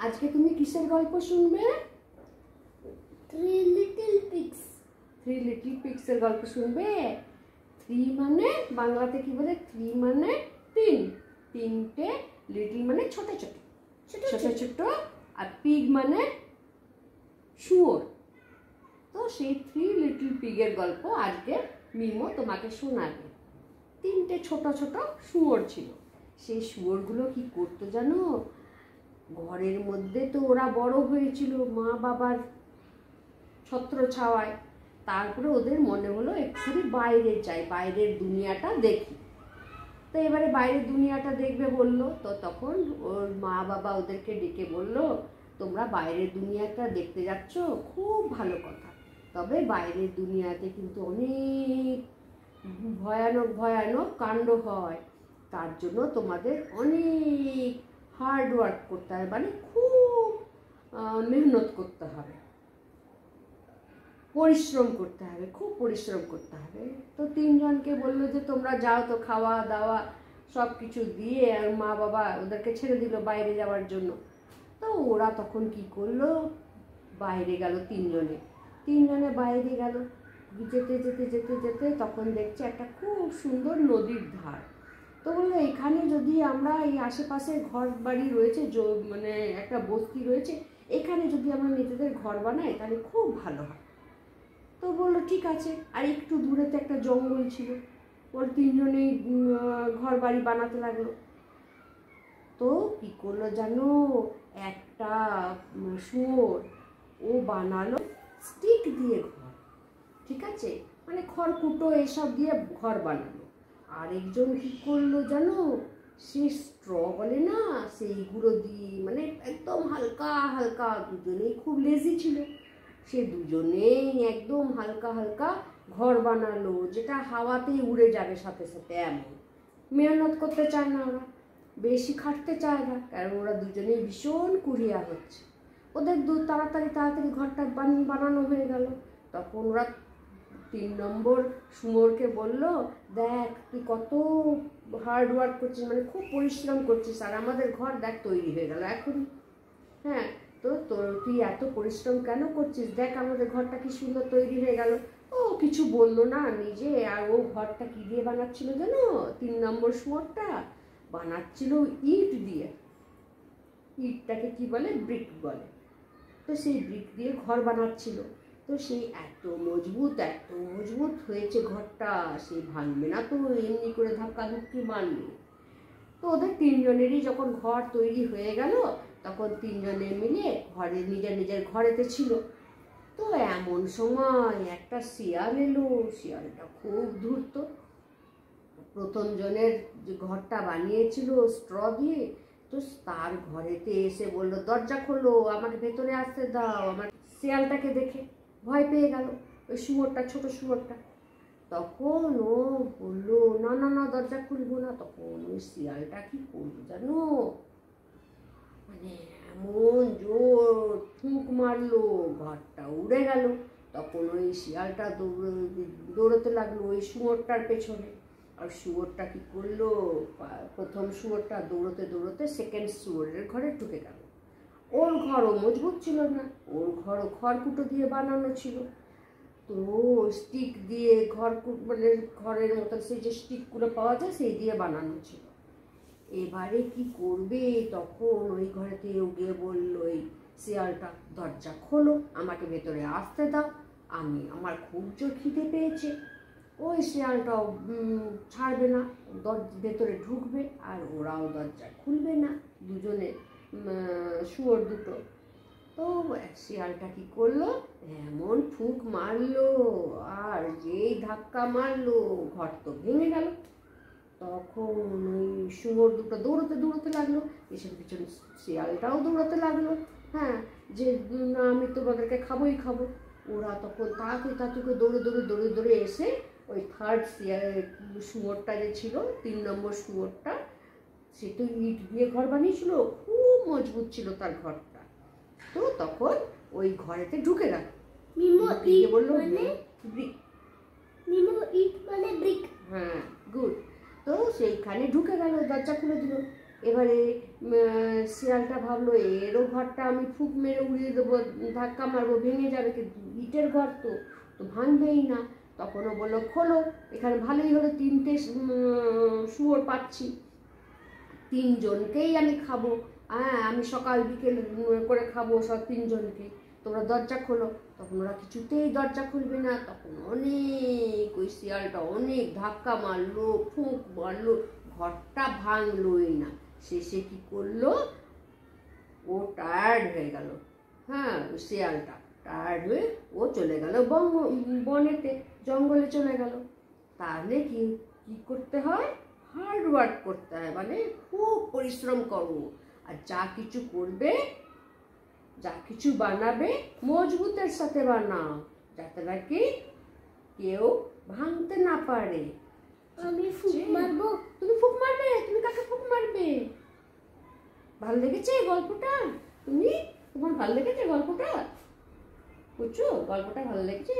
আজকে তুমি কিসের গল্প শুনবে? Three little pigs. Three little pigs এর গল্প শুনবে। থ্রি মানে বাংলাতে কি বলে? থ্রি মানে তিন, তিনটে, লিটল মানে ছোট ছোট ছোট ছোট, আর পিগ মানে শুয়োর। তো সেই থ্রি লিটল পিগের গল্প আজকে মিমো তোমাকে শোনাবে। তিনটে ছোট ছোট শুয়োর ছিল। সেই শুয়োরগুলো কি করতো জানো? ঘরের মধ্যে তো ওরা বড় হয়েছিল মা বাবার ছত্র ছাওয়ায়। তারপরে ওদের মনে হলো একটু বাইরে যাই, বাইরের দুনিয়াটা দেখি। তো এবারে বাইরের দুনিয়াটা দেখবে বললো। তো তখন ওর মা বাবা ওদেরকে ডেকে বললো, তোমরা বাইরের দুনিয়াটা দেখতে যাচ্ছ, খুব ভালো কথা, তবে বাইরের দুনিয়াতে কিন্তু অনেক ভয়ানক ভয়ানক কাণ্ড হয়। তার জন্য তোমাদের অনেক হার্ড ওয়ার্ক করতে হবে, মানে খুব মেহনত করতে হবে, পরিশ্রম করতে হবে, খুব পরিশ্রম করতে হবে। তো তিনজনকে বললো যে তোমরা যাও, তো খাওয়া দাওয়া সব কিছু দিয়ে আর মা বাবা ওদেরকে ছেড়ে দিল বাইরে যাওয়ার জন্য। তো ওরা তখন কি করলো? বাইরে গেল তিনজনে বাইরে গেল। যেতে যেতে যেতে যেতে তখন দেখছে একটা খুব সুন্দর নদীর ধার। তো বললো এখানে যদি আমরা এই আশেপাশে ঘর বাড়ি রয়েছে, মানে একটা বস্তি রয়েছে, এখানে যদি আমরা নিজেদের ঘর বানাই তাহলে খুব ভালো হয়। তো বললো ঠিক আছে। আর একটু দূরেতে একটা জঙ্গল ছিল, ওর তিনজনেই ঘর বাড়ি বানাতে লাগলো। তো কি করলো জানো? একটা শুয়োর ও বানালো স্টিক দিয়ে ঘর, ঠিক আছে, মানে খড়কুটো এসব দিয়ে ঘর বানালো। আরেকজন কি করলো জানো? সে স্ট্র বলে না, সেইগুলো দিয়ে, মানে একদম হালকা হালকা, দুজনেই খুব লেজি ছিল, সে দুজনেই একদম হালকা হালকা ঘর বানালো, যেটা হাওয়াতে উড়ে যাবে সাথে সাথে। এমন মেহনত করতে চায় না ওরা, বেশি খাটতে চায় না, কারণ ওরা দুজনেই ভীষণ কুড়িয়া হচ্ছে। ওদের তাড়াতাড়ি তাড়াতাড়ি ঘরটা বানানো হয়ে গেল। তখন ওরা 3 নম্বর শুয়োরকে বলল, দেখ তুই কত হার্ড ওয়ার্ক করছিস, মানে খুব পরিশ্রম করছিস, আর আমাদের ঘর দেখ তৈরি হয়ে গেল এখন। হ্যাঁ, তো তুই এত পরিশ্রম কেন করছিস? দেখ আমাদের ঘরটা কি সুন্দর তৈরি হয়ে গেল। ও কিছু বললো না নিজে। আর ও ঘরটা কি দিয়ে বানাচ্ছিল জানো? 3 নম্বর শুয়োরটা বানাচ্ছিল ইট দিয়ে। ইটটাকে কি বলে? ব্রিক বলে। তো সেই ব্রিক দিয়ে ঘর বানাচ্ছিল। তো সেই এত মজবুত হয়েছে ঘরটা, সে ভাঙবে না তো, এমনি করে ধাক্কা ধুক্কি মারলে। তো ওদের তিনজনেরই যখন ঘর তৈরি হয়ে গেল, তখন তিনজনে মিলে ঘরে নিজের নিজের ঘরেতে ছিল। তো এমন সময় একটা শিয়াল এলো। শিয়ালটা খুব ধূর্ত। প্রথম জনের যে ঘরটা বানিয়েছিল স্ট্র দিয়ে, তো তার ঘরেতে এসে বলল, দরজা খোলো, আমাকে ভেতরে আসতে দাও। আমার শিয়ালটাকে দেখে ভয় পেয়ে গেল, ওই শুয়োরটা, ছোট শুয়োরটা। তখন ও বললো, না না না, দরজা খুলবো না। তখন ওই শিয়ালটা কি করলো জানো? মানে এমন জোর ফুঁক মারলো, ঘরটা উড়ে গেল। তখন ওই শিয়ালটা দৌড়তে লাগলো ওই শুয়োরটার পেছনে। আর শুয়োরটা কি করলো? প্রথম শুয়োরটা দৌড়তে দৌড়তে সেকেন্ড শুয়োরের ঘরে ঢুকে গেল। ওর ঘরও মজবুত ছিল না, ওর ঘরও খড়কুটো দিয়ে বানানো ছিল। তো স্টিক দিয়ে মানে ঘরের মতন সেই যে স্টিকগুলো পাওয়া যায় সেই দিয়ে বানানো ছিল। এবারে কি করবে? তখন ওই ঘরেতে গিয়ে বললো এই শিয়ালটা, দরজা খোলো, আমাকে ভেতরে আসতে দাও, আমার খুব জোর খিদে পেয়েছে। ওই শিয়ালটাও ছাড়বে না, ভেতরে ঢুকবে, আর ওরাও দরজা খুলবে না, দুজনে শুয়োর দুটো। তো শিয়ালটা কি করলো? এমন ফুঁক মারলো, আর যেই ধাক্কা মারলো, ঘর তো ভেঙে গেল। তখন ওই শুয়োর দুটো দৌড়তে দৌড়তে লাগলো, এসব পিছনে শিয়ালটাও দৌড়াতে লাগলো। হ্যাঁ, যে না আমি তোমাদেরকে খাবোই খাবো। ওরা তখন তাড়াতাড়ি দৌড়ে দৌড়ে এসে ওই থার্ড শুয়োরটা যে ছিল, 3 নম্বর শুয়োরটা, সে তো ইট দিয়ে ঘর বানিয়েছিল, খুব মজবুত ছিল তার ঘরটা। তো তখন ওই ঘরেতে ঢুকে গেল। বললো ব্রিক। ইট মানে ব্রিক। হ্যাঁ, গুড। তো সেইখানে ঢুকে গেল, দরজা খুলে দিল। এবারে শিয়ালটা ভাবলো এরও ঘরটা আমি ফুক মেরে উড়িয়ে দেবো, ধাক্কা মারবো, ভেঙে যাবে, কিন্তু ইটের ঘর তো তো ভাঙবেই না। তখনও বললো খোলো, এখানে ভালোই হলো, 3টে শুয়োর পাচ্ছি, 3জনকেই আমি খাবো, হ্যাঁ আমি সকাল বিকেল করে খাবো সব 3জনকে, তোমরা দরজা খোলো। তখন ওরা কিছুতেই দরজা খুলবে না। তখন অনেক ওই শিয়ালটা অনেক ধাক্কা মারলো, ফুঁক মারলো, ঘরটা ভাঙলোই না। শেষে কি করলো, ও টায়ার্ড হয়ে গেল, হ্যাঁ ওই শিয়ালটা টায়ার্ড হয়ে ও চলে গেল বনেতে, জঙ্গলে চলে গেল। তাহলে কি কি করতে হয়, হার্ড ওয়ার্ক করতে হয়, মানে খুব পরিশ্রম করো, আর যা কিছু করবে, যা কিছু বানাবে মজবুতের সাথে বানাও, যাতে নাকি কেউ ভাঙতে না পারে। আমি ফুক মারবো। তুমি ফুক মারবে? তুমি কাকে ফুক মারবে? ভালো লেগেছে গল্পটা? তোমার ভালো লেগেছে গল্পটা? বুঝছো, গল্পটা ভালো লেগেছে?